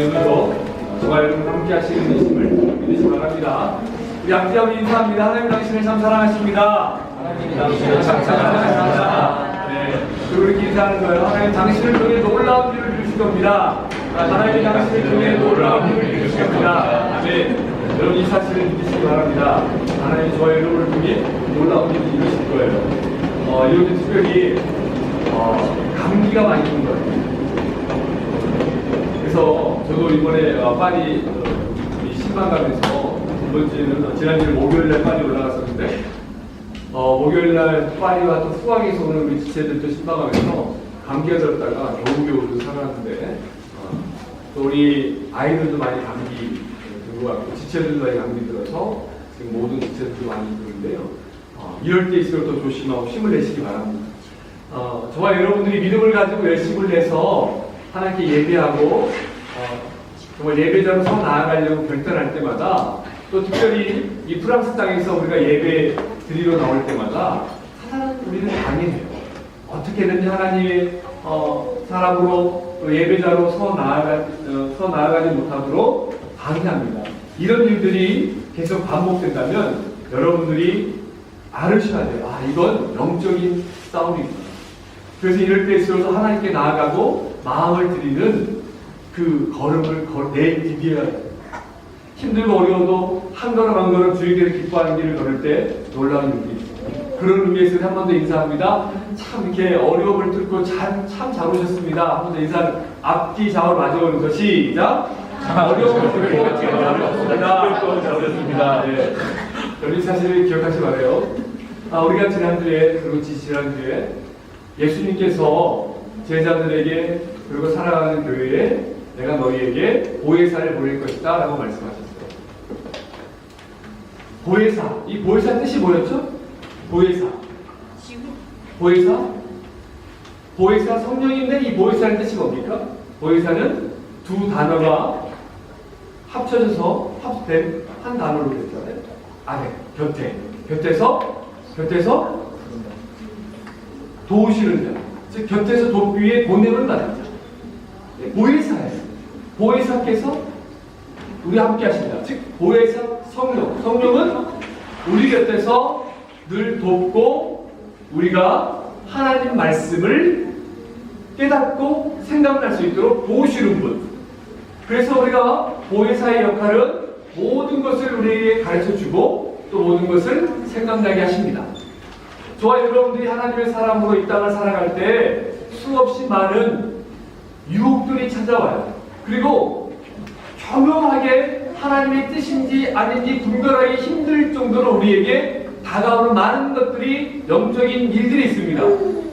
오늘도 저와 여러분 함께 하시는 예심을 믿으시기 바랍니다. 우리 앞뒤하고 인사합니다. 하나님 당신을 참 사랑하십니다. 하나님 당신을 참 사랑하십니다. 네, 그리고 이렇게 인사하는 거예요. 하나님 당신을 통해 놀라운 일을 이루실 겁니다. 하나님 당신을 통해 놀라운 일을 이루실 겁니다. 아멘. 여러분 이 사실을 믿으시기 바랍니다. 하나님 저와 여러분을 통해 놀라운 일을 이루실 거예요. 이렇게 특별히 감기가 많이 드는 거예요. 그래서 저도 이번에 파리 이 신방감에서 이번 주에는 지난주에 목요일날 파리 올라갔었는데 목요일날 파리와 또 수학에서 오는 우리 지체들도 신방감에서 감기가 들었다가 겨우겨우 살았는데 또 우리 아이들도 많이 감기 들고 왔고 지체들도 많이 감기 들어서 지금 모든 지체들도 많이 드는데요. 이럴 때일수록 더 조심하고 힘을 내시기 바랍니다. 저와 여러분들이 믿음을 가지고 열심을 내서 하나님께 예배하고 정말 예배자로 서 나아가려고 결단할 때마다 또 특별히 이 프랑스 땅에서 우리가 예배 드리러 나올 때마다 사실은 우리는 강해요. 어떻게든지 하나님의 사람으로 또 예배자로 서 나아가지 못하도록 방해합니다. 이런 일들이 계속 반복된다면 여러분들이 알으셔야 돼요. 이건 영적인 싸움이구나. 그래서 이럴 때일수록 하나님께 나아가고 마음을 드리는 그 걸음을 내디뎌야 돼요. 힘들고 어려워도 한 걸음 한 걸음 주님께서 기뻐하는 길을 걸을 때 놀라운 일이 있어요. 그런 의미에서 한 번 더 인사합니다. 참 이렇게 어려움을 뚫고 참 잘 오셨습니다. 한 번 더 인사. 앞뒤 좌우를 마주오는 것 시작. 어려움을 뚫고 잘 오셨습니다. 네. 여러분 사실을 기억하시 바래요. 우리가 지난주에 그리고 지난주에 예수님께서 제자들에게 그리고 살아가는 교회에 내가 너희에게 보혜사를 보낼 것이다 라고 말씀하셨어요. 보혜사, 이 보혜사 뜻이 뭐였죠? 보혜사 보혜사? 보혜사 성령인데 이 보혜사의 뜻이 뭡니까? 보혜사는 두 단어가 합쳐져서 합된 한 단어로 됐잖아요. 아래, 곁에서 도우시는 자, 즉 곁에서 돕기 보냄을 받은 자. 보혜사예요. 보혜사께서 우리 함께 하신다. 즉 보혜사 성령은 우리 곁에서 늘 돕고 우리가 하나님 말씀을 깨닫고 생각할 수 있도록 도우시는 분. 그래서 우리가 보혜사의 역할은 모든 것을 우리에게 가르쳐주고 또 모든 것을 생각나게 하십니다. 저와 여러분들이 하나님의 사람으로 이 땅을 살아갈 때 수없이 많은 유혹들이 찾아와요. 그리고 교묘하게 하나님의 뜻인지 아닌지 분별하기 힘들 정도로 우리에게 다가오는 많은 것들이 영적인 일들이 있습니다.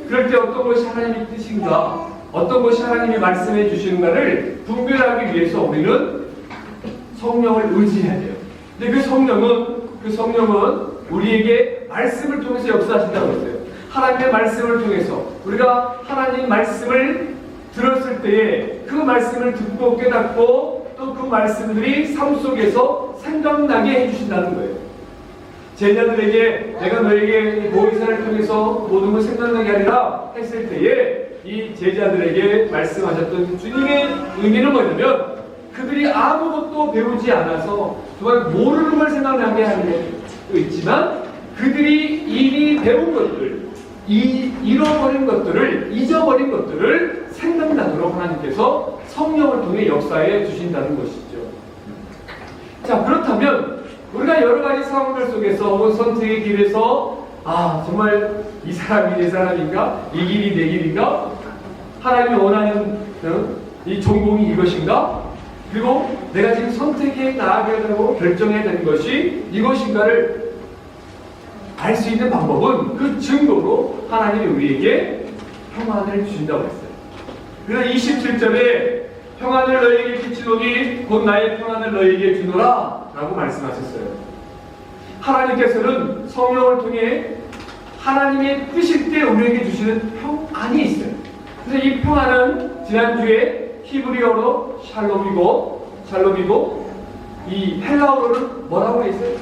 그럴 때 어떤 것이 하나님의 뜻인가, 어떤 것이 하나님이 말씀해 주시는가를 분별하기 위해서 우리는 성령을 의지해야 돼요. 근데 그 성령은 우리에게 말씀을 통해서 역사하신다고 했어요. 하나님의 말씀을 통해서 우리가 하나님 말씀을 들었을 때에 그 말씀을 듣고 깨닫고 또 그 말씀들이 삶 속에서 생각나게 해주신다는 거예요. 제자들에게 내가 너에게 보혜사를 통해서 모든 걸 생각나게 하리라 했을 때에 이 제자들에게 말씀하셨던 주님의 의미는 뭐냐면 그들이 아무것도 배우지 않아서 정말 모르는 걸 생각나게 하는 것도 있지만 그들이 이미 배운 것들, 잃어버린 것들을, 잊어버린 것들을 생각나도록 하나님께서 성령을 통해 역사해 주신다는 것이죠. 자, 그렇다면 우리가 여러 가지 상황들 속에서 혹은 선택의 길에서 정말 이 사람이 내 사람인가? 이 길이 내 길인가? 하나님이 원하는 이 전공이 이것인가? 그리고 내가 지금 선택해 나아가야 되고 결정해야 되는 것이 이것인가를 알 수 있는 방법은 그 증거로 하나님이 우리에게 평안을 주신다고 했어요. 그래서 27절에 평안을 너희에게 끼치노니 곧 나의 평안을 너희에게 주노라 라고 말씀하셨어요. 하나님께서는 성령을 통해 하나님의 뜻일 때 우리에게 주시는 평안이 있어요. 그래서 이 평안은 지난주에 히브리어로 샬롬이고 이 헬라어로는 뭐라고 했어요?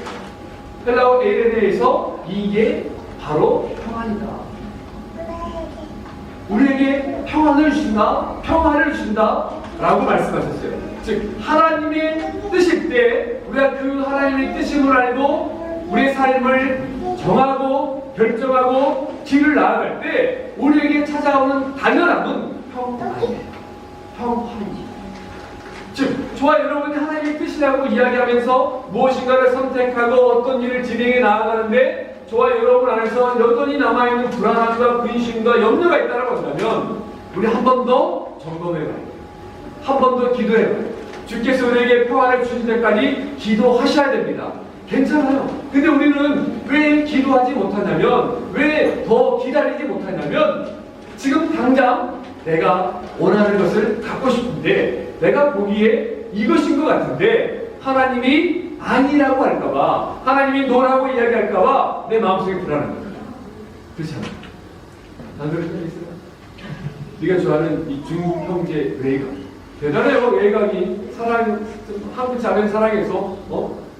헬라어 에레네에서 이게 바로 평안이다. 우리에게 평안을 주신다 라고 말씀하셨어요. 즉 하나님의 뜻일 때 우리가 그 하나님의 뜻임을 알고 우리의 삶을 정하고 결정하고 길을 나아갈 때 우리에게 찾아오는 당연함은 평안이에요. 평안이에요. 즉 저와 여러분이 하나님의 뜻이라고 이야기하면서 무엇인가를 선택하고 어떤 일을 진행해 나아가는데 저와 여러분 안에서 여전히 남아있는 불안함과 근심과 염려가 있다고 한다면 우리 한 번 더 점검해봐야 돼요. 한 번 더 기도해봐요. 주께서 우리에게 평안을 주실 때까지 기도하셔야 됩니다. 괜찮아요. 근데 우리는 왜 기도하지 못하냐면, 왜 더 기다리지 못하냐면, 지금 당장 내가 원하는 것을 갖고 싶은데, 내가 보기에 이것인 것 같은데, 하나님이 아니라고 할까봐, 하나님이 너라고 이야기할까봐 내 마음속에 불안한 거예요. 그렇지 않아요? 안 그런 적 있어요? 네가 좋아하는 이 중국 형제 외곽. 대단해요. 외곽이 한국 자매 사랑해서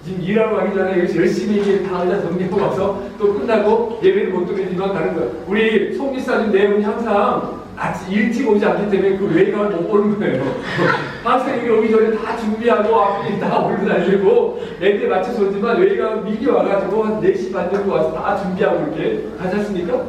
지금 일하러 가기 전에 여기서 열심히 이게 다 의자 정리하고 와서 또 끝나고 예배를 못 드리지만 가는 거예요. 우리 송기사님 네 분이 항상 아침 일찍 오지 않기 때문에 그 외곽을 못 보는 거예요. 항상 여기 오기 전에 다 준비하고 앞에 다 올고 달리고 애들 맞춰서 오지만 외곽 미리 와가지고 한 4시 반 정도 와서 다 준비하고 이렇게 가지 않습니까?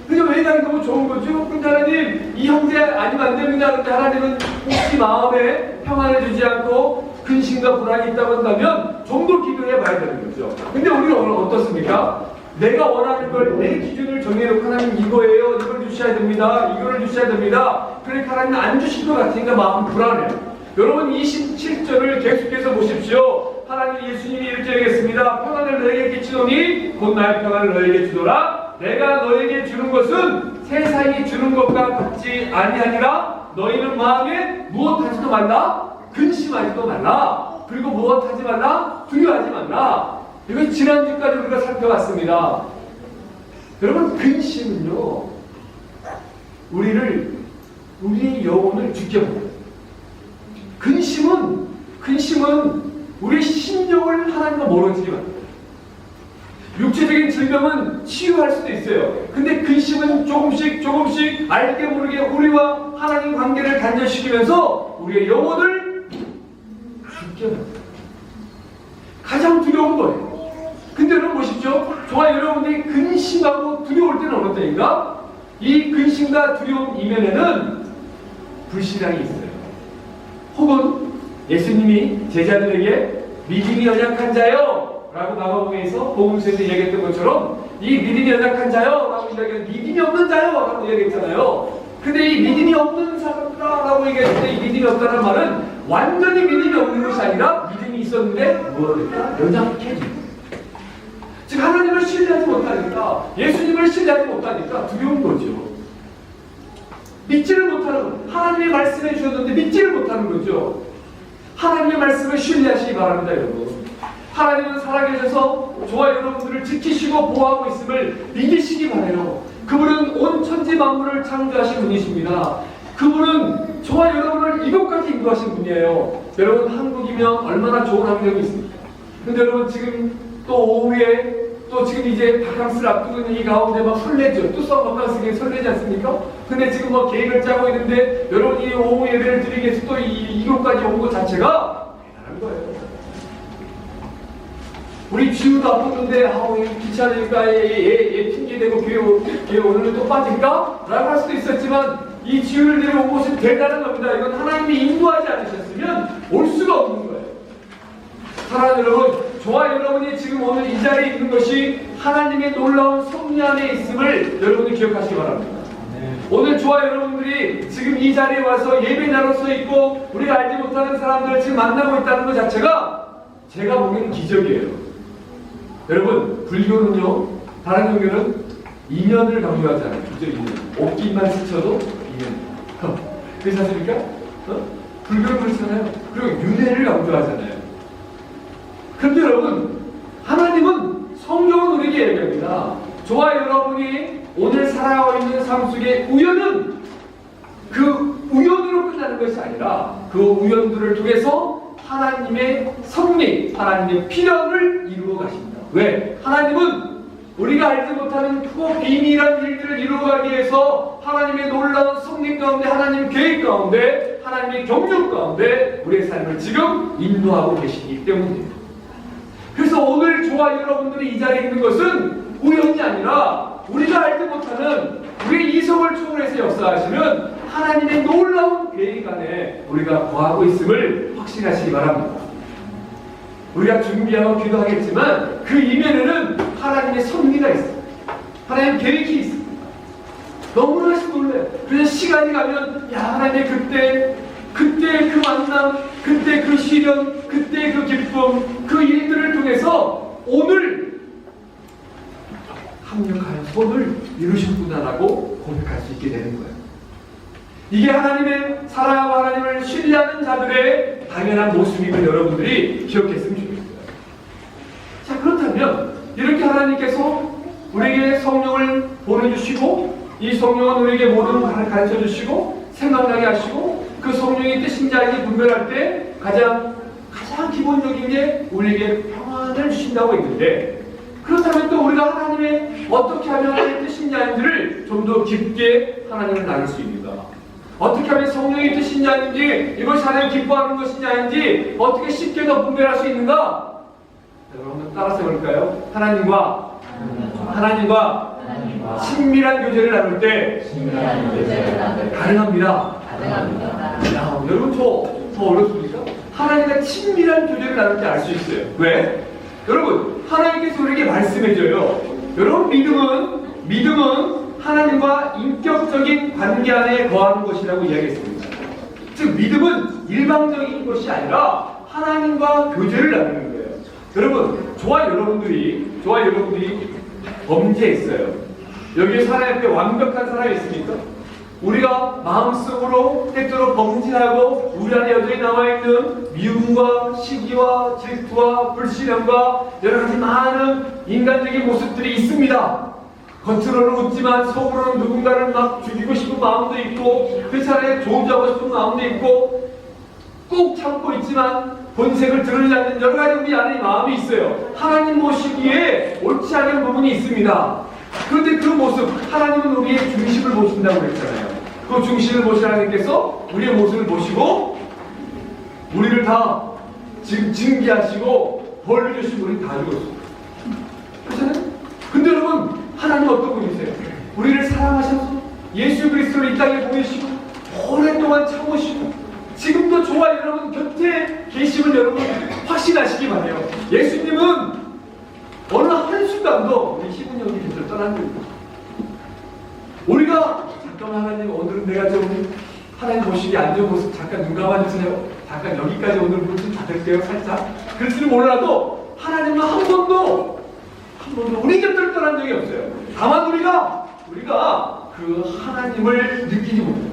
그러니까 외곽이 너무 좋은 거죠. 근데 하나님 이 형제 아니면 안 됩니다. 그런데 하나님은 혹시 마음에 평안을 주지 않고 근심과 불안이 있다고 한다면 좀 더 기도해 봐야 되는 거죠. 근데 우리는 오늘 어떻습니까? 내가 원하는 걸 내 기준을 정해놓고 하나님 이거예요. 이걸 주셔야 됩니다. 이거를 주셔야 됩니다. 그러니까 하나님은 안 주실 것 같으니까 마음 불안해요. 여러분 27절을 계속해서 보십시오. 하나님 예수님이 이렇게 얘기했습니다. 평안을 너에게 끼치노니 곧 나의 평안을 너에게 주노라. 내가 너에게 주는 것은 세상이 주는 것과 같지 아니하니라. 너희는 마음에 무엇하지도 말라. 근심하지도 말라. 그리고 무엇하지 말라. 두려워하지 말라. 이거 지난주까지 우리가 살펴봤습니다. 여러분 근심은요 우리의 영혼을 죽여버려요. 근심은 우리의 심령을 하나님과 멀어지게 만들어요. 육체적인 질병은 치유할 수도 있어요. 근데 근심은 조금씩 알게 모르게 우리와 하나님 관계를 단절시키면서 우리의 영혼을 죽여버려요. 가장 두려운 거예요. 근데 여러분 보십시오. 저와 여러분이 근심하고 두려울 때는 어느 때인가? 이 근심과 두려움 이면에는 불신앙이 있어요. 혹은 예수님이 제자들에게 믿음이 연약한 자요 라고 마가복음에서 복음서에서 얘기했던 것처럼 이 믿음이 연약한 자요 라고 이야기했는데 믿음이 없는 자요 라고 이야기했잖아요. 근데 이 믿음이 없는 사람이다 라고 얘기했을 때 이 믿음이 없다는 말은 완전히 믿음이 없는 것이 아니라 믿음이 있었는데 뭐라 그럴까? 연약해진. 즉 하나님을 신뢰하지 못하니까, 예수님을 신뢰하지 못하니까 두려운 거죠. 믿지를 못하는 거. 하나님의 말씀해 주셨는데 믿지를 못하는 거죠. 하나님의 말씀을 신뢰하시기 바랍니다, 여러분. 하나님은 살아계셔서 저와 여러분들을 지키시고 보호하고 있음을 믿으시기 바라요. 그분은 온 천지 만물을 창조하신 분이십니다. 그분은 저와 여러분을 이곳까지 인도하신 분이에요. 여러분 한국이면 얼마나 좋은 환경이 있습니까? 근데 여러분 지금 또 오후에 또 지금 이제 바캉스를 앞두고 있는 이 가운데 막 설레죠. 또 썸 바캉스에 설레지 않습니까? 근데 지금 뭐 계획을 짜고 있는데 여러분이 오후 예배를 드리기 위해서 또 이곳까지 온 것 자체가 대단한 거예요. 우리 지우도 아팠는데 귀찮으니까 얘 핑계대고 교회 오늘은 또 빠질까? 라고 할 수도 있었지만 이 지우를 데려온 것은 대단한 겁니다. 이건 하나님이 인도하지 않으셨으면 올 수가 없는 거예요. 사랑하는 여러분, 저와 여러분이 지금 오늘 이 자리에 있는 것이 하나님의 놀라운 섭리 안에 있음을 여러분이 기억하시기 바랍니다. 오늘 저와 여러분들이 지금 이 자리에 와서 예배자로 서 있고 우리가 알지 못하는 사람들을 지금 만나고 있다는 것 자체가 제가 보기에는 기적이에요. 여러분, 불교는요, 다른 종교는 인연을 강조하잖아요. 그죠? 인연. 옷깃만 스쳐도 인연. 그렇지 않습니까? 불교는 그렇잖아요. 그리고 윤회를 강조하잖아요. 그런데 여러분, 하나님은 성경은 우리에게 얘기합니다. 저와 여러분이 오늘 살아가고 있는 삶 속의 우연은 그 우연으로 끝나는 것이 아니라 그 우연들을 통해서 하나님의 섭리, 하나님의 필연을 이루어 가십니다. 왜? 하나님은 우리가 알지 못하는 크고 비밀한 일들을 이루어가기 위해서 하나님의 놀라운 섭리 가운데, 하나님 계획 가운데 하나님의 경륜 가운데 우리의 삶을 지금 인도하고 계시기 때문입니다. 그래서 오늘 저와 여러분들이 이 자리에 있는 것은 우연이 아니라 우리가 알지 못하는 우리의 이성을 초월해서 역사하시는 하나님의 놀라운 계획 안에 우리가 거하고 있음을 확신하시기 바랍니다. 우리가 준비하고 기도하겠지만 그 이면에는 하나님의 섭리가 있습니다. 하나님의 계획이 있습니다. 너무나 놀라요. 그래서 시간이 가면 야 하나님의 그때 그 만남, 그때 그 시련, 그때 그 기쁨, 그 일들을 통해서 오늘 합력하여 손을 이루셨구나라고 고백할 수 있게 되는 거예요. 이게 하나님의 사랑하고 하나님을 신뢰하는 자들의 당연한 모습임을 여러분들이 기억했으면 좋겠어요. 자, 그렇다면 이렇게 하나님께서 우리에게 성령을 보내주시고 이 성령은 우리에게 모든 것을 가르쳐주시고 생각나게 하시고 그 성령의 뜻인지 아닌지 분별할 때 가장 기본적인 게 우리에게 평안을 주신다고 했는데, 그렇다면 또 우리가 하나님의 어떻게 하면 하나님의 뜻인지 아닌지를 좀 더 깊게 하나님을 나눌 수 있는가, 어떻게 하면 성령의 뜻인지 아닌지 이것이 하나님 기뻐하는 것인지 아닌지 어떻게 쉽게 더 분별할 수 있는가? 여러분 한번 따라서 해볼까요? 하나님과 친밀한 교제를 나눌 때 가능합니다. 야, 여러분 더 어렵습니까? 하나님과 친밀한 교제를 나눌 때 알 수 있어요. 왜? 여러분 하나님께서 우리에게 말씀해줘요. 여러분 믿음은 하나님과 인격적인 관계 안에 거하는 것이라고 이야기했습니다. 즉 믿음은 일방적인 것이 아니라 하나님과 교제를 나누는 거예요. 여러분 저와 여러분들이 범죄했어요. 여기에 하나님 앞에 완벽한 사람이 있습니까? 우리가 마음속으로 때때로 범죄하고 우리 안에 여전히 남아있는 미움과 시기와 질투와 불신함과 여러가지 많은 인간적인 모습들이 있습니다. 겉으로는 웃지만 속으로는 누군가를 막 죽이고 싶은 마음도 있고 그 차라리 조우하고 싶은 마음도 있고 꼭 참고 있지만 본색을 드러내지 않는 여러가지 우리 안에 마음이 있어요. 하나님 보시기에 옳지 않은 부분이 있습니다. 그런데 그 모습, 하나님은 우리의 중심을 보신다고 그랬잖아요. 그 중심을 보신 하나님께서 우리의 모습을 보시고 우리를 다 지금 징계하시고 벌 주시고 우리 다 죽었어요. 그렇잖아요? 근데 여러분 하나님 어떤 분이세요? 우리를 사랑하셔서 예수 그리스도를 이 땅에 보내시고 오랫동안 참으시고 지금도 저와 여러분 곁에 계심을 여러분 확신하시기 바라요. 예수님은 어느 한순간도 우리 희분 형님 곁을 떠난 겁니다. 우리가 잠깐만 하나님 오늘은 내가 좀 하나님 보시기 안 좋은 모습 잠깐 눈 감아주세요. 잠깐 여기까지 오늘 문 좀 닫을게요 살짝. 그럴지는 몰라도 하나님은 한 번도 우리 곁을 떠난 적이 없어요. 다만 우리가 그 하나님을 느끼지 못해요.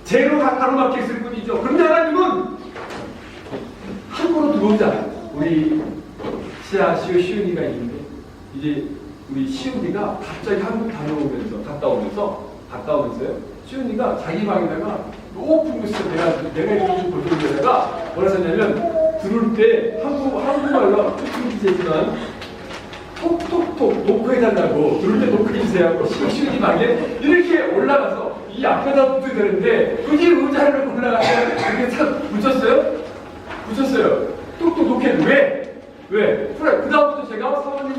죄로 가로막혀 있을 뿐이죠. 그런데 하나님은 함부로 들어오지 않아요. 우리 시온이가 있는데 이제 우리 시온이가 갑자기 한국 갔다 오면서요. 시온이가 자기 방에다가 높은 곳에서 내가 이렇게 보던 데다가 뭐라 했냐면 들어올 때 한국말로 뜻이지만 톡톡톡 노크해달라고 들어올 때 노크해주세요 하고 시온이 방에 이렇게 올라가서 이 앞에다 붙어야 되는데 굳이 의자를 올라가서 이렇게 탁 붙였어요. 똑똑 노크해. 왜? 그 다음부터 제가 사모님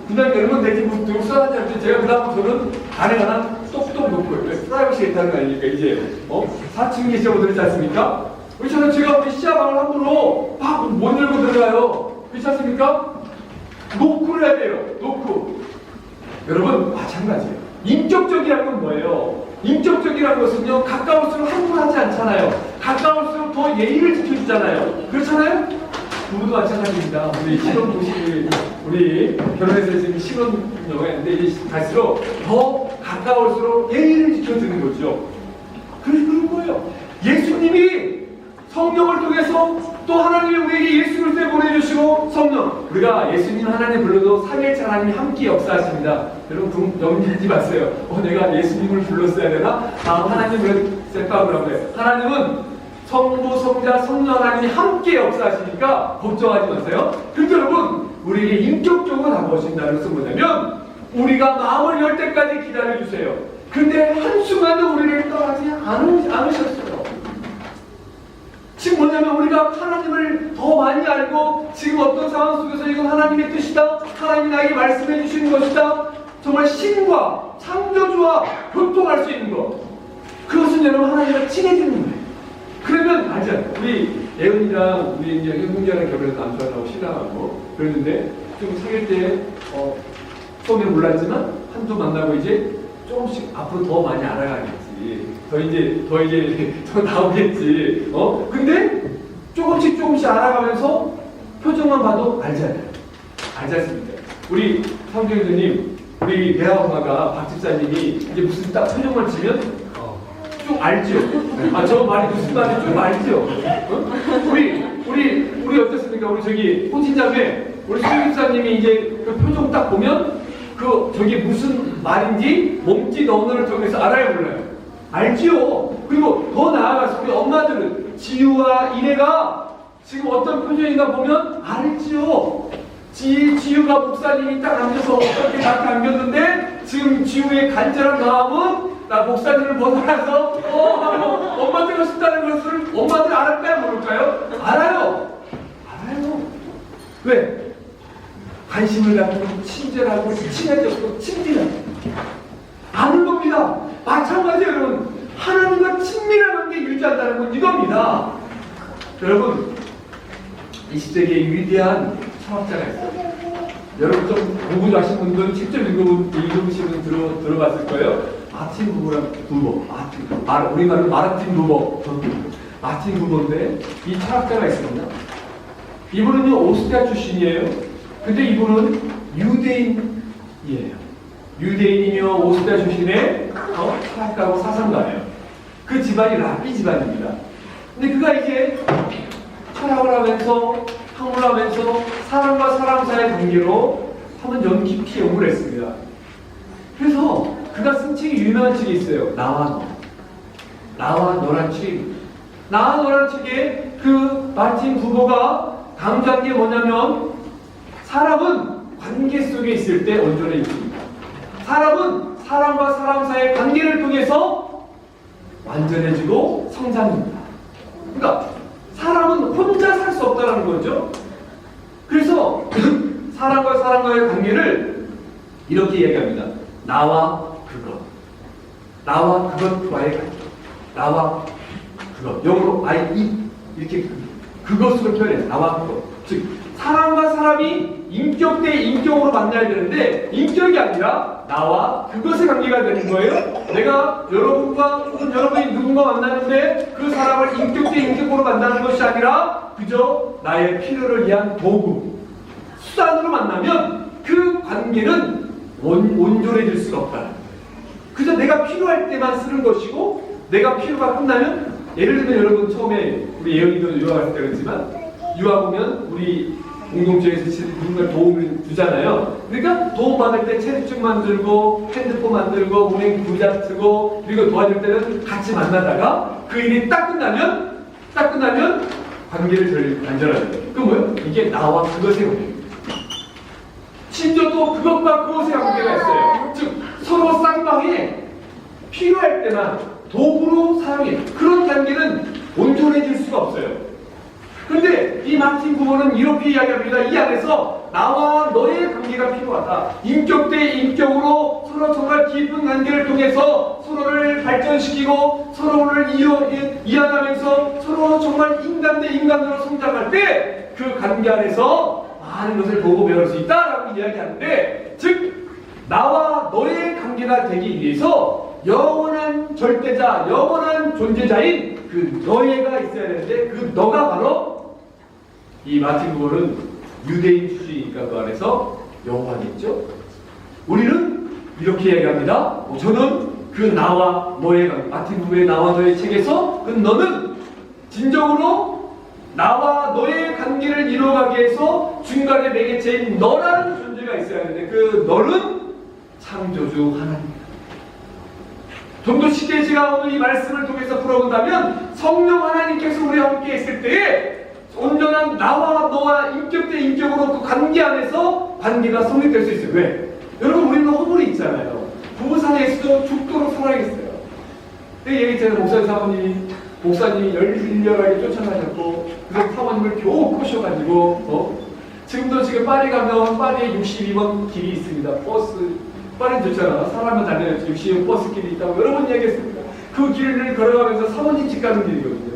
그냥 여러분 내 집 들고 쏘아하지 않는데 제가 그 다음부터는 안에 하나 똑똑 놓고 프라이버시가 있다는 거 아닙니까? 이제 4층에 계시다고 그러지 않습니까? 그렇잖아요. 제가 우리 시야방을 함부로 막 못 열고 들어가요. 그렇지 않습니까? 노크를 해야 돼요. 노크. 여러분 마찬가지예요. 인격적이라는 건 뭐예요? 인격적이라는 것은요 가까울수록 함부로 하지 않잖아요. 가까울수록 더 예의를 지켜주잖아요. 그렇잖아요? 부부도 마찬가지입니다. 우리 결혼해서 지금 신혼여행가 있는데 이제 갈수록 더 가까울수록 예의를 지켜주는 거죠. 그런 거예요. 예수님이 성령을 통해서 또 하나님이 우리에게 예수 그리스도를 보내주시고 성령, 우리가 예수님 하나님 불러도 삼위일체 하나님이 함께 역사하십니다. 여러분 염려하지 마세요. 내가 예수님을 불렀어야 되나? 하나님을 생각을 해요. 하나님은 성부, 성자, 성령 하나님이 함께 역사하시니까 걱정하지 마세요. 근데 여러분 우리에게 인격적으로 다가오신다는 것은 뭐냐면 우리가 마음을 열 때까지 기다려주세요. 근데 한순간도 우리를 떠나지 않으셨어요. 지금 뭐냐면 우리가 하나님을 더 많이 알고 지금 어떤 상황 속에서 이건 하나님의 뜻이다, 하나님이 나에게 말씀해 주시는 것이다, 정말 신과 창조주와 교통할 수 있는 것, 그것은 여러분 하나님과 친해지는 거예요. 그러면 맞아요. 우리 예은이랑 우리 이제 형제랑 결혼해서 남편하고 신랑하고 그랬는데 좀 사귈 때 처음에 몰랐지만 한두 만나고 이제 조금씩 앞으로 더 많이 알아가겠지. 더 이제 더 나오겠지. 근데 조금씩 알아가면서 표정만 봐도 알잖아요. 알지 않습니까? 우리 성경님, 우리 대화엄마가 박 집사님이 이제 무슨 딱 표정만 지면 좀 알죠? 저 말이 무슨 말인지 좀 알죠? 우리 어떻습니까? 우리 저기 호진자매, 우리 수영 집사님이 이제 그 표정 딱 보면 저기 무슨 말인지 몸짓 언어를 통해서 알아요, 몰라요? 알지요. 그리고 더 나아가서 우리 엄마들은 지유와 이래가 지금 어떤 표정인가 보면 알지요. 지유가 목사님이 딱 앉아서 어떻게 나한테 안겼는데 지금 지유의 간절한 마음은 나 목사님을 벗어나서 하고 엄마 되고 싶다는 것을 엄마들 알을까요, 모를까요? 알아요. 왜? 관심을 갖고 친절하고 친해졌고 친밀하고 아는 겁니다. 마찬가지예요, 여러분. 하나님과 친밀한 관계 유지한다는 건 이겁니다. 여러분, 20세기의 위대한 철학자가 있어요. 여러분 좀 공부 하신 분들은 직접 읽으시면 들어봤을 거예요. 마틴 부버. 우리말로 마르틴 부버. 마틴 부버인데 이 철학자가 있습니다. 이분은요 오스트리아 출신이에요. 근데 이분은 유대인이에요. 유대인이며 오스트리아 출신의 철학가고 사상가예요. 그 집안이 랍비 집안입니다. 근데 그가 이제 철학을 하면서 학문을 하면서 사람과 사람 사이의 관계로 한번 깊이 연구를 했습니다. 그래서 그가 쓴 책이 유명한 책이 있어요. 나와 너란 책입니다. 나와 너란 책에 그 마틴 부버가 강조한 게 뭐냐면 사람은 관계 속에 있을 때 온전해 있습니다. 사람은 사람과 사람 사이의 관계를 통해서 완전해지고 성장합니다. 그러니까 사람은 혼자 살 수 없다는 거죠. 그래서 사람과 사람과의 관계를 이렇게 이야기합니다. 나와 그것과의 관계. 나와 그것. 영어로 이렇게 그것으로 표현해요. 나와 그것. 즉 사람과 사람이 인격 대 인격으로 만나야 되는데 인격이 아니라 나와 그것의 관계가 되는 거예요. 내가 여러분과 혹은 여러분이 누군가 만나는데 그 사람을 인격 대 인격으로 만나는 것이 아니라 그저 나의 필요를 위한 도구, 수단으로 만나면 그 관계는 온전해질 수가 없다. 그저 내가 필요할 때만 쓰는 것이고 내가 필요가 끝나면 예를 들면 여러분 처음에 우리 예언이도 유학 갔을 때 그랬지만 유학 오면 우리 공동체에서 누군가 도움을 주잖아요. 그러니까 도움받을 때 체류증 만들고 핸드폰 만들고 은행 부자 쓰고 그리고 도와줄 때는 같이 만나다가 그 일이 딱 끝나면 관계를 단절하는 거예요. 그 뭐예요? 이게 나와 그것의 관계입니다. 심지어 또 그것과 그것의 관계가 있어요. 즉 서로 쌍방에 필요할 때만 도구로 사용해. 그런 관계는 온전해질 수가 없어요. 그런데 이 마틴 부버는 이렇게 이야기합니다. 이 안에서 나와 너의 관계가 필요하다. 인격 대 인격으로 서로 정말 깊은 관계를 통해서 서로를 발전시키고 서로를 이해하면서 서로 정말 인간 대 인간으로 성장할 때 그 관계 안에서 많은 것을 보고 배울 수 있다라고 이야기하는데, 즉 나와 너의 관계가 되기 위해서 영원한 절대자, 영원한 존재자인 그 너희가 있어야 되는데 그 너가 바로 이 마틴 부버는 유대인 출신이니까 그 안에서 여호와겠죠. 우리는 이렇게 얘기합니다. 저는 그 나와 너의 관계, 마틴 부버의 나와 너의 책에서 그 너는 진정으로 나와 너의 관계를 이루어가기 위해서 중간에 매개체인 너라는 존재가 있어야 하는데 그 너는 창조주 하나님이다. 좀 더 쉽게 제가 오늘 이 말씀을 통해서 풀어본다면 성령 하나님께서 우리와 함께 있을 때에 온전한 나와 너와 인격 대 인격으로 그 관계 안에서 관계가 성립될 수 있어요. 왜? 여러분 우리는 허물이 있잖아요. 부부 사이에서도 죽도록 살아야겠어요. 얘기했잖아요. 목사님 사모님이 목사님이 열렬하게 쫓아다녔고 그래서 사모님을 겨우 꼬셔가지고 지금도 지금 파리 가면 파리에 62번 길이 있습니다. 버스 파리 좋잖아. 사람은 다녀요. 62번 버스 길이 있다고 여러 번 이야기했습니다. 그 길을 걸어가면서 사모님 집 가는 길이거든요.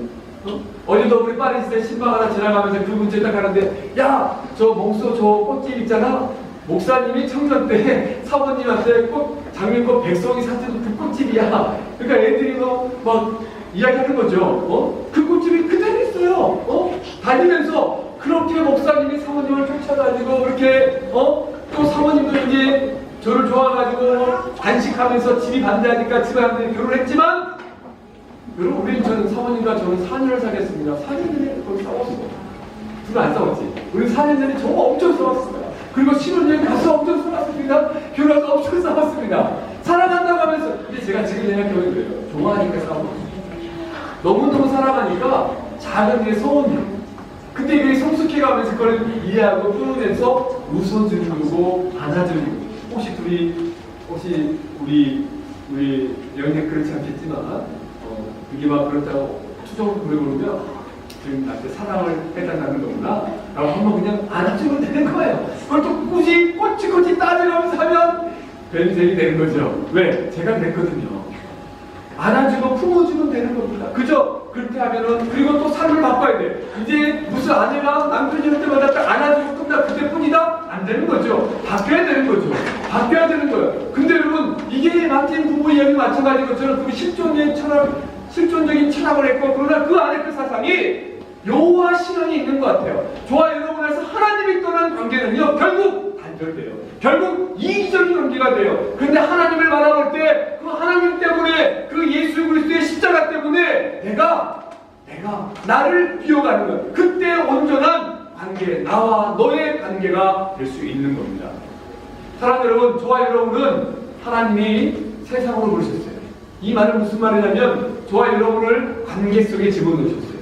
어제도 우리 파리 있을 때 신방 하나 지나가면서 그 근처에 딱 가는데 야! 저 몽소 저 꽃길 있잖아. 목사님이 청년 때 사모님한테 장미꽃 백송이 사준 그 꽃집이야. 그러니까 애들이 막 이야기하는 거죠. 그 꽃집이 그대로 있어요. 다니면서 그렇게 목사님이 사모님을 쫓아다니고 그렇게 또 사모님도 이제 저를 좋아가지고 단식하면서 집이 반대하니까 집에 안 되니 결혼했지만 여러분 저는 사모님과 저는 4년을 사귀었습니다. 4년 전에 거의 싸웠어요. 둘은 안 싸웠지. 우리 4년 전에 정말 엄청 싸웠습니다. 그리고 신혼여행 가서 엄청 싸웠습니다. 결혼해서 엄청 싸웠습니다. 사랑한다고 하면서 근데 제가 지금 생각해보는 거예요. 좋아하니까 싸우고 너무너무 사랑하니까 작은 게 소원이에요. 근데 그게 성숙해가면서 그걸 이해하고 끊으면서 웃어주는 거고 안아주는 거고 혹시 우리 영향 그렇지 않겠지만 그게 막 그렇다고 추정을 부려보면 지금 나한테 사랑을 해달라는 거구나 라고 한번 그냥 안아주면 되는 거예요. 그걸 또 굳이 꼬치꼬치 따지면서 하면 변색이 되는 거죠. 왜? 제가 그랬거든요. 안아주고 품어주면 되는 겁니다. 그죠? 그렇게 하면은 그리고 또 삶을 바꿔야 돼. 이제 무슨 아내가 남편이 올 때마다 딱 안아주고 끝나 그때뿐이다? 안 되는 거죠. 바뀌어야 되는 거죠. 바뀌어야 되는 거예요. 근데 여러분 이게 마틴 부부 이야기 마찬가지인 것처럼 그 실존적인 철학을 했고 그러나 그 안에 그 사상이 여호와 신앙이 있는 것 같아요. 저와 여러분에서 하나님이 떠난 관계는요 결국 단절돼요. 결국 이기적인 관계가 돼요. 근데 하나님을 바라볼 때 그 하나님 때문에 그 예수 그리스도의 십자가 때문에 내가 나를 비워가는 것 그때 온전한 관계 나와 너의 관계가 될 수 있는 겁니다. 사랑하는 여러분 저와 여러분은 하나님이 세상으로 부르셨어요. 이 말은 무슨 말이냐면 저와 여러분을 관계 속에 집어넣으셨어요.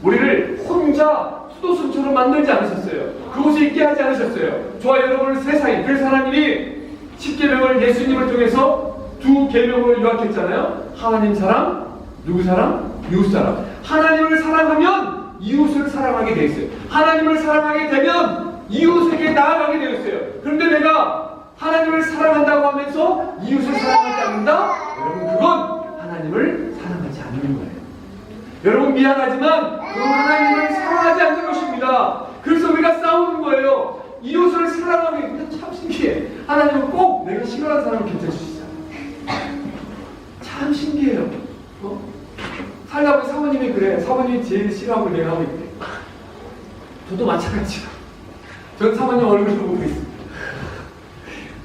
우리를 혼자 수도승처럼 만들지 않으셨어요. 그곳에 있게 하지 않으셨어요. 저와 여러분을 세상에 그래서 하나님이 10계명을 예수님을 통해서 2계명을 요약했잖아요. 하나님 사랑, 누구 사랑? 이웃 사랑. 하나님을 사랑하면 이웃을 사랑하게 되어 있어요. 하나님을 사랑하게 되면 이웃에게 나아가게 되어 있어요. 그런데 내가 하나님을 사랑한다고 하면서 이웃을 사랑하지 않는다? 여러분 그건 하나님을 사랑하지 않는 거예요. 여러분 미안하지만 그건 하나님을 사랑하지 않는 것입니다. 그래서 우리가 싸우는 거예요. 이웃을 사랑하기 참 신기해. 하나님은 꼭 내가 싫어하는 사람을 괜찮으시잖아요. 참 신기해요. 살다 보니 사모님이 그래. 사모님이 제일 싫어하고 내가 하고 있대. 저도 마찬가지야. 전 사모님 얼굴을 보고 있습니다.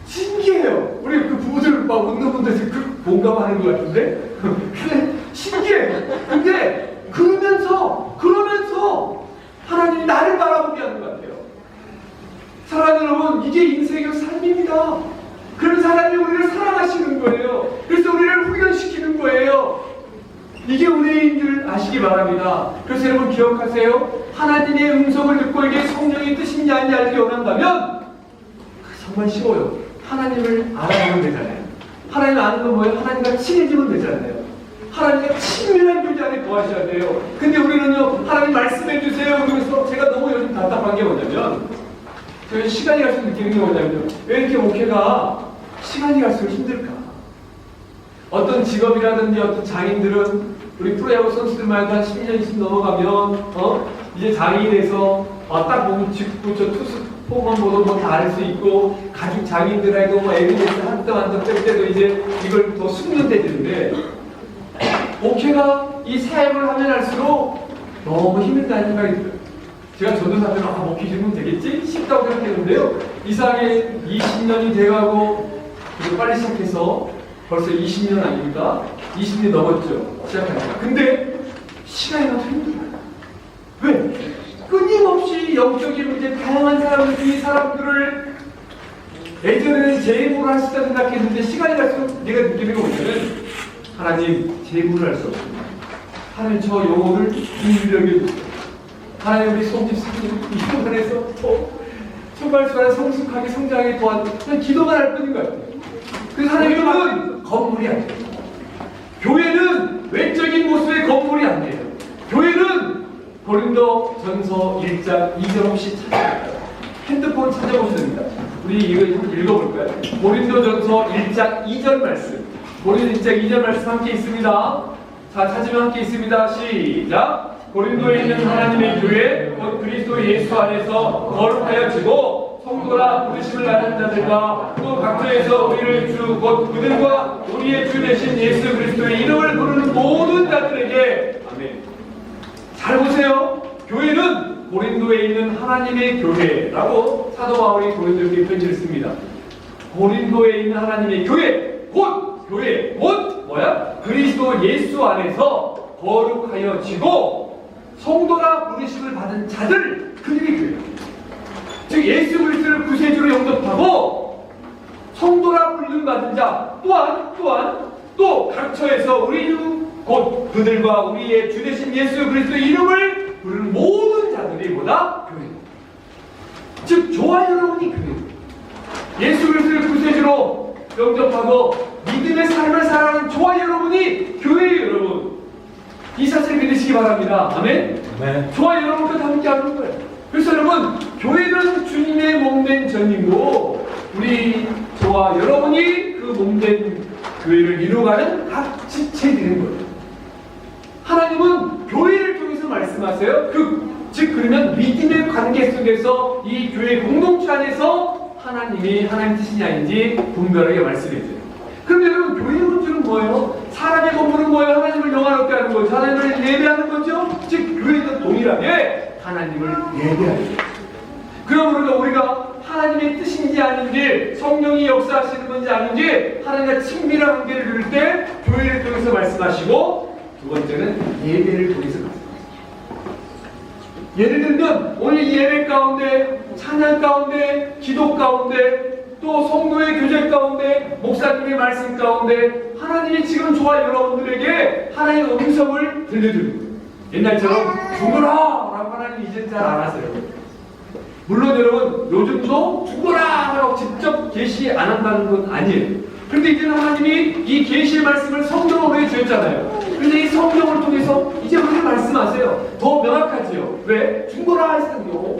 신기해요. 우리 그 부부들 막 웃는 분들 그 공감하는 것 같은데? 근데 신기해. 근데 그러면서 하나님이 나를 바라보게 하는 것 같아요. 사랑하는 여러분, 이게 인생의 삶입니다. 그래서 하나님이 우리를 사랑하시는 거예요. 그래서 우리를 훈련시키는 거예요. 이게 은혜인 줄 아시기 바랍니다. 그래서 여러분 기억하세요. 하나님의 음성을 듣고 이게 성령의 뜻인지 아닌지 알기 원한다면 정말 쉬워요. 하나님을 알아보면 되잖아요. 하나님을 아는 건 뭐예요? 하나님과 친해지면 되잖아요. 하나님과 친밀한 교제 안에 거하셔야 돼요. 근데 우리는요, 하나님 말씀해 주세요. 그러면서 제가 너무 요즘 답답한 게 뭐냐면, 저희 시간이 갈수록 느끼는 게 뭐냐면요, 왜 이렇게 목회가 시간이 갈수록 힘들까? 어떤 직업이라든지 어떤 장인들은 우리 프로야구 선수들만 해도 한 10년, 20년 넘어가면, 이제 장인이 돼서, 딱 보면 직구, 저 투수, 홈런 보도 뭐 다 알 수 있고, 가족 장인들에도 뭐 에비던스 한땀한땀 뺄 때도 이제 이걸 더 숙련되는데, 목회가 이 사역을 하면 할수록 너무 힘들다는 생각이 들어요. 제가 전도사 때는 목회 주면 되겠지? 쉽다고 생각했는데요. 이상하게 20년이 돼가고 그리고 빨리 시작해서 벌써 20년 아닙니까? 20년 넘었죠. 시작하니까. 근데 시간이 너무 힘들어요. 왜? 끊임없이 영적인 문제 다양한 사람들이 사람들을 예전에는 제 힘으로 할 수 있다 생각했는데 시간이 갈수록 내가 느끼는 게 뭐냐면 하나님 제 힘으로 할 수 없습니다. 하나님 저 영혼을 인류력에 주세요. 하나님 우리 손집 사진 이동안에서 정말 성숙하게 성장하게 도와주세요. 그냥 기도만 할 뿐인 것 같아요. 그래서 하나님은 건물이 안 돼요. 교회는 외적인 모습의 건물이 안 돼요. 교회는 고린도전서 1장 2절 혹시 찾아볼까요? 핸드폰 찾아보셔야 됩니다. 우리 이거 한번 읽어볼까요? 고린도전서 1장 2절 말씀. 고린도 1장 2절 말씀 함께 있습니다. 자, 찾으면 함께 있습니다. 시작. 고린도에 있는 하나님의 교회 곧 그리스도 예수 안에서 거룩하여지고 성도라 부르심을 받은 자들과 또 각처에서 우리를 주 곧 그들과 우리의 주 되신 예수 그리스도의 이름을 부르는 모든 자들에게 아멘. 잘 보세요. 교회는 고린도에 있는 하나님의 교회라고 사도 바울이 고린도에게 편지를 씁니다. 고린도에 있는 하나님의 교회 곧 뭐야? 그리스도 예수 안에서 거룩하여지고 성도라 부르심을 받은 자들, 그들이 교회. 즉 예수 그리스도를 구세주로 영접하고 성도라 불림 받은 자 또한 또 각처에서 우리 곧 그들과 우리의 주 되신 예수 그리스도의 이름을 부르는 모든 자들이 뭐다? 교회. 즉 저와 여러분이 교회. 예수 그리스도를 구세주로 영접하고 믿음의 삶을 살아가는 저와 여러분이 교회예요, 여러분. 이 사실을 믿으시기 바랍니다. 아멘? 네. 저와 여러분과 함께 하는 거예요. 그래서 여러분, 교회는 주님의 몸된 전이고 우리 저와 여러분이 그 몸된 교회를 이루어가는 각 지체들인 거예요. 하나님은 교회를 통해서 말씀하세요. 즉 그러면 믿음의 관계 속에서 이 교회 공동체 안에서 하나님이 하나님 뜻이냐 아닌지 분별하게 말씀해줘요. 그런데 여러분, 교회의 문제는 뭐예요? 사람의 건물은 뭐예요? 하나님을 영화롭게 하는 거죠. 하나님을 예배하는 거죠. 즉 교회도 동일하게 하나님을 예배하죠. 그러므로 우리가 하나님의 뜻인지 아닌지, 성령이 역사하시는 건지 아닌지 하나님과 친밀한 관계를 이룰 때 교회를 통해서 말씀하시고, 두 번째는 예배를 통해서 말씀하시죠. 예를 들면 오늘 예배 가운데, 찬양 가운데, 기도 가운데, 또 성도의 교제 가운데, 목사님의 말씀 가운데 하나님이 지금 저와 여러분들에게 하나님의 음성을 들려줍니다. 옛날처럼 죽어라! 라고 하나님이 이제 잘 안 하세요. 물론 여러분, 요즘도 죽어라! 라고 직접 계시 안 한다는 건 아니에요. 그런데 이제는 하나님이 이 계시의 말씀을 성경으로 해주셨잖아요. 그런데 이 성경을 통해서 이제 우리가 말씀하세요. 더 명확하지요. 왜? 죽어라! 했어요.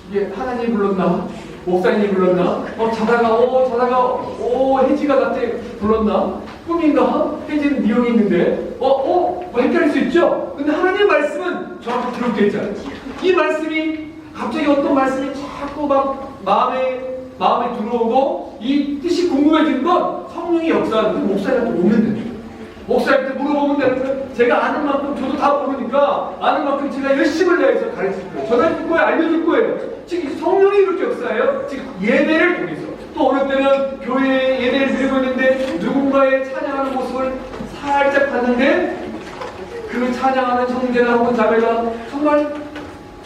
이게 하나님이 불렀나? 목사님이 불렀나? 자다가 혜지가 나한테 불렀나? 꿈인가? 혜지는 미용이 있는데 뭐 헷갈릴 수 있죠? 근데 하나님의 말씀은 정확히 기록되어 있잖아요. 이 말씀이 갑자기 어떤 말씀이 자꾸 막 마음에 들어오고 이 뜻이 궁금해지는 건 성령이 역사하는 목사님한테 오면 됩니다. 목사님한테 물어보면 되는데 제가 아는 만큼 저도 다 모르니까 아는 만큼 제가 열심을 다해서 가르칠 거예요. 전해줄 거예요. 알려줄 거예요. 즉 성령이 이렇게 역사해요. 즉 예배를 통해서. 또 어느 때는 교회에 예배를 드리고 있는데 누군가의 찬양하는 모습을 살짝 봤는데 그 찬양하는 형제나 혹은 자매가 정말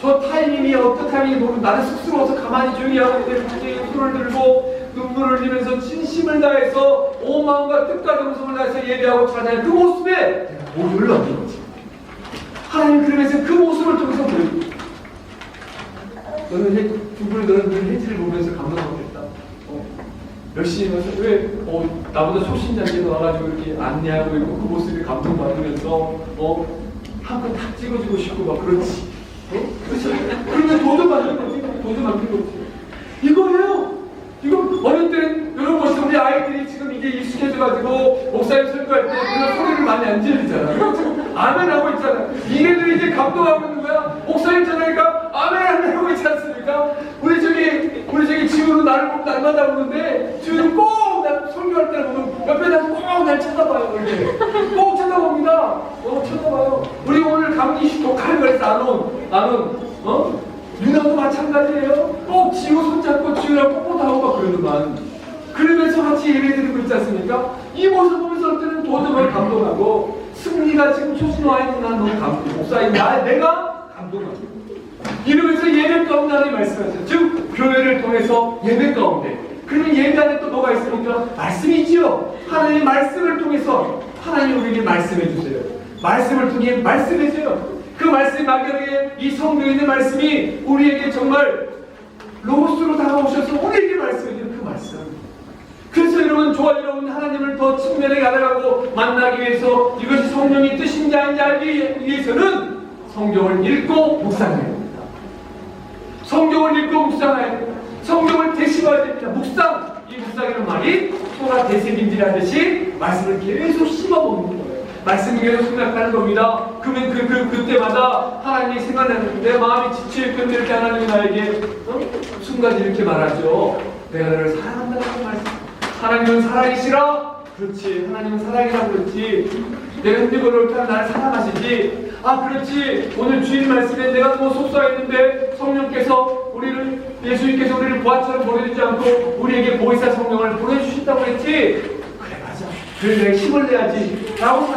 저 타이밍이 어떤 타이밍이 모르고 나는 쑥스러워서 가만히 조용히 하고 있는데 갑자기 손을 들고 눈물을 흘리면서 진심을 다해서 온 마음과 뜻과 정성을 다해서 예배하고 찬양하는 그 모습에 내가 모두를 얻는 거지. 하나님 그러면서 그 모습을 통해서 보여줍니다. 너는 혜지를 보면서 감동받겠다. 열심히 해서 왜 나보다 초신자인데 와가지고 이렇게 안내하고 있고 그 모습에 감동받으면서 한번 탁 찍어주고 싶고 막 그렇지. 그렇죠? 그러면 도전 받는 거지. 이거예요. 이거 어느 때는 여러분 보시면 우리 아이들이 지금 이제 익숙해져가지고 목사님 설교할 때 그런 소리를 많이 안 지르잖아. 아멘 하고 있잖아. 이네들이 이제 감동하고 있는 거야. 목사님 전화니까 아멘 하고 있지 않습니까? 우리 저기 지우는 나를 보고 날마다 보는데 지우는 꼭 나 설교할 때 보면 옆에다 꼭 날 쳐다봐요. 이렇게 꼭 쳐다봅니다. 쳐다봐요. 우리 오늘 감기 독한 거에서 안 온 누나도 마찬가지예요. 꼭 지우 손잡고 지우랑 뽀뽀하고 막 그러더만. 그러면서 같이 예배드리고 있지 않습니까? 이 모습 보면서 어떨 때는 도저히 감동하고 승리가 지금 초신와 있는 난 너무 감동. 목사인 내가 감동하고. 이러면서 예배 가운데 하나님 말씀하셨어요. 즉 교회를 통해서 예배 가운데. 그러면 예배 안에 또 뭐가 있습니까? 말씀이 있지요. 하나님의 말씀을 통해서 하나님 우리에게 말씀해 주세요. 말씀을 통해 말씀해 주세요. 그 말씀 막연하게 이 성경에 있는 말씀이 우리에게 정말 로고스로 다가오셔서 우리에게 말씀해주는 그 말씀. 그래서 여러분, 저와 여러분 하나님을 더 친밀하게 알아가고 만나기 위해서 이것이 성령의 뜻인지 아닌지 알기 위해서는 성경을 읽고 묵상해야 됩니다. 성경을 읽고 묵상해야 됩니다. 성경을 대신해야 됩니다. 묵상, 이 묵상이라는 말이 소가 대세김질 하듯이 말씀을 계속 씹어먹는 거예요. 말씀을 계속 생각하는 겁니다. 그러면 그때마다 하나님이 생각나는, 내 마음이 지칠 건데 이렇게 하나님이 나에게 순간 이렇게 말하죠. 내가 너를 사랑한다는 말씀. 하나님은 사랑이시라? 그렇지. 하나님은 사랑이라고 그렇지. 내가 힘들고 어려울 때 나를 사랑하시지. 아, 그렇지. 오늘 주일 말씀에 내가 너무 속상했는데 성령께서 예수님께서 우리를 부활처럼 보내주지 않고 우리에게 보혜사 성령을 보내주신다고 했지. 그래, 맞아. 그래, 내가 힘을 내야지. 라고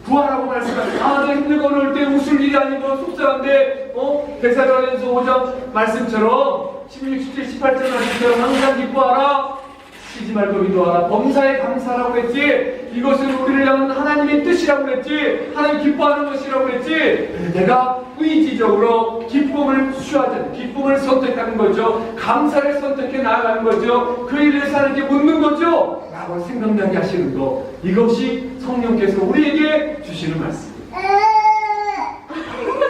부활하고 말씀하지. 아, 내가 힘들고 어려울 때 웃을 일이 아니고 속상한데, 데살로니가서 5장 말씀처럼 16, 17, 18절 말씀처럼 항상 기뻐하라. 쉬지 말고 기도하라. 범사에 감사라고 했지. 이것은 우리를 향한 하나님의 뜻이라고 했지. 하나님 기뻐하는 것이라고 했지. 내가 의지적으로 기쁨을 취하자. 기쁨을 선택하는 거죠. 감사를 선택해 나아가는 거죠. 그 일을 하나님께 묻는 거죠. 라고 생각나게 하시는 거. 이것이 성령께서 우리에게 주시는 말씀입니다.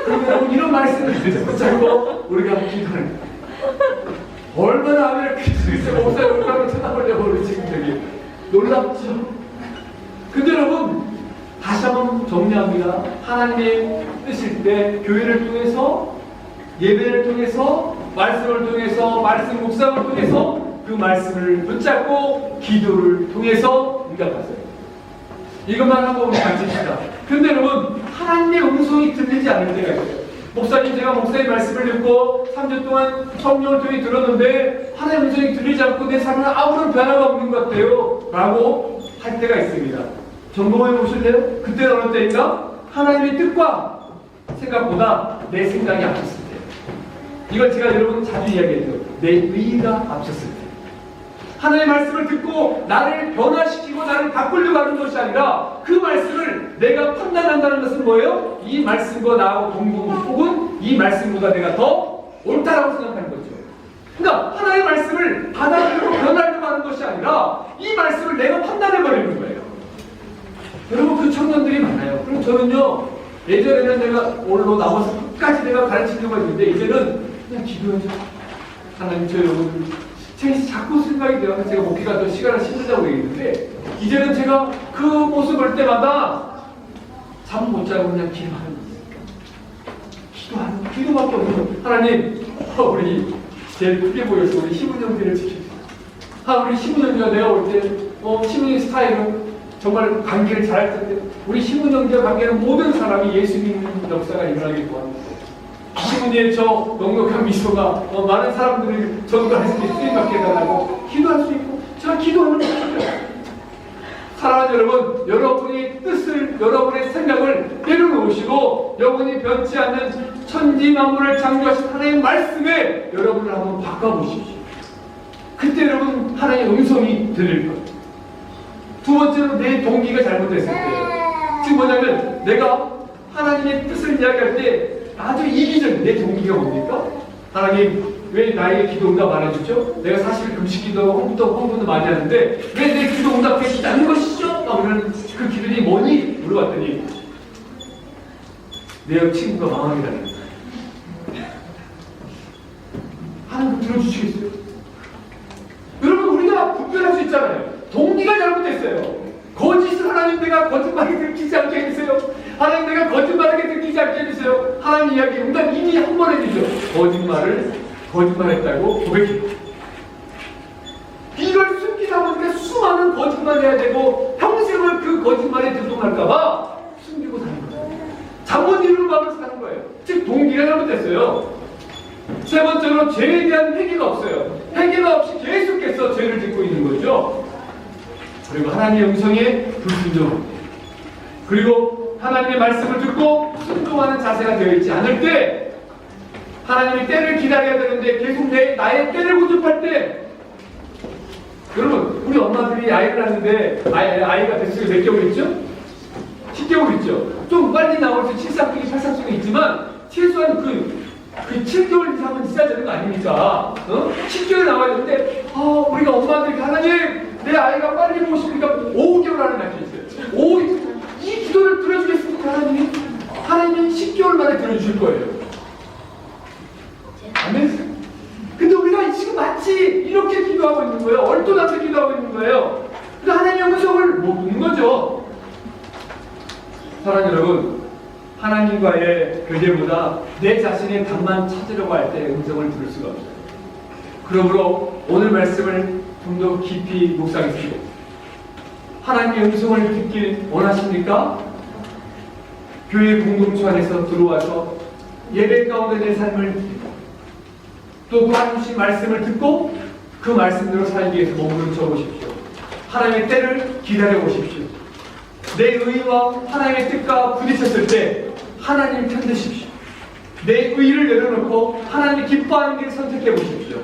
그러면 이런 말씀을 붙잡고 우리가 기도하는 거예요. 얼마나 아멘을 크리스마스 목사님 얼마나 쳐다보려고 우리 지금 저기 놀랍죠? 근데 여러분 다시 한번 정리합니다. 하나님의 뜻일 때 교회를 통해서 예배를 통해서 말씀을 통해서 말씀 묵상을 통해서 그 말씀을 붙잡고 기도를 통해서 응답하세요. 이것만 한번 가르칩시다. 근데 여러분 하나님의 음성이 들리지 않을 때가 있어요. 목사님, 제가 목사님 말씀을 듣고 3주 동안 성령을 통해 들었는데 하나님의 음성이 들리지 않고 내 삶에 아무런 변화가 없는 것 같아요 라고 할 때가 있습니다. 점검해 보실래요? 그때는 어느 때인가? 하나님의 뜻과 생각보다 내 생각이 앞섰을 때. 이걸 제가 여러분 자주 이야기해요. 내 의의가 앞섰을 때. 하나님의 말씀을 듣고 나를 변화시키고 나를 바꾸려고 하는 것이 아니라 그 말씀을 내가 판단한다는 것은 뭐예요? 이 말씀과 나하고 동등 혹은 이 말씀보다 내가 더 옳다라고 생각하는 거죠. 그러니까 하나님의 말씀을 받아들이고 변하려고 하는 것이 아니라 이 말씀을 내가 판단해버리는 거예요. 여러분 그 청년들이 많아요. 그럼 저는요 예전에는 내가 올로 나와서 끝까지 내가 가르치려고 했는데 이제는 그냥 기도해줘. 하나님 저 여러분 제가 자꾸 생각이 돼요. 제가 목회가 더 시간을 힘들다고 얘기했는데 이제는 제가 그 모습 볼 때마다 잠 못 자고 그냥 기도하는 기도밖에 없는 거예요. 하나님 우리 제일 크게 보여서 우리 시문 형제를 지켜주세요. 우리 시문 형제가 내가 올 때 시문의 스타일은 정말 관계를 잘할 텐데 우리 시문 형제와 관계는 모든 사람이 예수 믿는 역사가 일어나길 구합니다. 시문이의 저 넉넉한 미소가 많은 사람들이 전도할 수 있게 쓰임받게 해달라고 기도할 수 있고 제가 기도하는 것입니다. 사랑하는 여러분, 여러분의 뜻을, 여러분의 생각을 내려놓으시고 영원히 변치 않는 천지 만물을 창조하신 하나님의 말씀에 여러분을 한번 바꿔보십시오. 그때 여러분 하나님의 음성이 들릴 거예요. 두 번째로 내 동기가 잘못됐을 때 지금 뭐냐면 내가 하나님의 뜻을 이야기할 때 아주 이기적인 내 동기가 뭡니까? 하나님 왜 나에게 기도 응답 안 해주죠? 내가 사실 금식 기도하고 헌금도 많이 하는데 왜 내 기도 응답해 주지 않는 것이죠? 그러면 그 기도니 뭐니? 물어봤더니 내 친구가 망하게라는 거예요. 하나님 들어주시겠어요? 여러분 우리가 분별할 수 있잖아요. 동기가 잘못됐어요. 거짓을 하나님 내가 거짓말을 들키지 않게 해주세요. 하나님 내가 거짓말하게 들키지 않게 해주세요. 하나님 이야기 응답 이미 한 번 해주죠. 거짓말했다고 고백해요. 이걸 숨기다 보니까 수많은 거짓말을 해야 되고 평생을 그 거짓말에 들통날까봐 숨기고 사는 거예요. 잠 못 이루는 마음을 사는 거예요. 즉 동기가 잘못됐어요. 세 번째로 죄에 대한 회개가 없어요. 회개가 없이 계속해서 죄를 짓고 있는 거죠. 그리고 하나님의 음성에 불순종합니다. 그리고 하나님의 말씀을 듣고 순종하는 자세가 되어 있지 않을 때 하나님의 때를 기다려야 되는데 계속 나의 때를 고집할 때 여러분 우리 엄마들이 아이를 낳는데 아이가 뱃속에 몇 개월 있죠? 10개월 있죠? 좀 빨리 나올 수 7쌍둥이 8쌍둥이 있지만 최소한 그 7개월 이상은 있어야 되는 거 아닙니까? 10개월 나와야 되는데 우리가 엄마들이 하나님 내 아이가 빨리 보고 싶으니까 5개월 안에 낳게 있어요. 이 기도를 들어주겠습니까 하나님이? 하나님은 10개월 만에 들어주실 거예요. 아멘. 근데 우리가 지금 마치 이렇게 기도하고 있는 거예요. 얼토당토 기도하고 있는 거예요. 그래서 하나님의 음성을 못 듣는 거죠. 사랑하는 여러분, 하나님과의 교제보다 내 자신의 답만 찾으려고 할 때 음성을 들을 수가 없어요. 그러므로 오늘 말씀을 좀 더 깊이 묵상하시고 하나님의 음성을 듣길 원하십니까? 교회 공동체 안에서 들어와서 예배 가운데 내 삶을 또 하나님 말씀을 듣고 그 말씀대로 살기 위해서 몸부림쳐 보십시오. 하나님의 때를 기다려 보십시오. 내 의와 하나님의 뜻과 부딪혔을 때 하나님 편드십시오. 내 의를 내려놓고 하나님이 기뻐하는 길을 선택해 보십시오.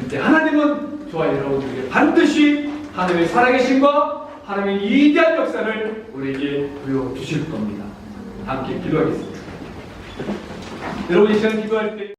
그때 하나님은 저와 여러분들에게 반드시 하나님의 살아계심과 하나님의 위대한 역사를 우리에게 보여주실 겁니다. 함께 기도하겠습니다. 여러분 이 시간 기도할 때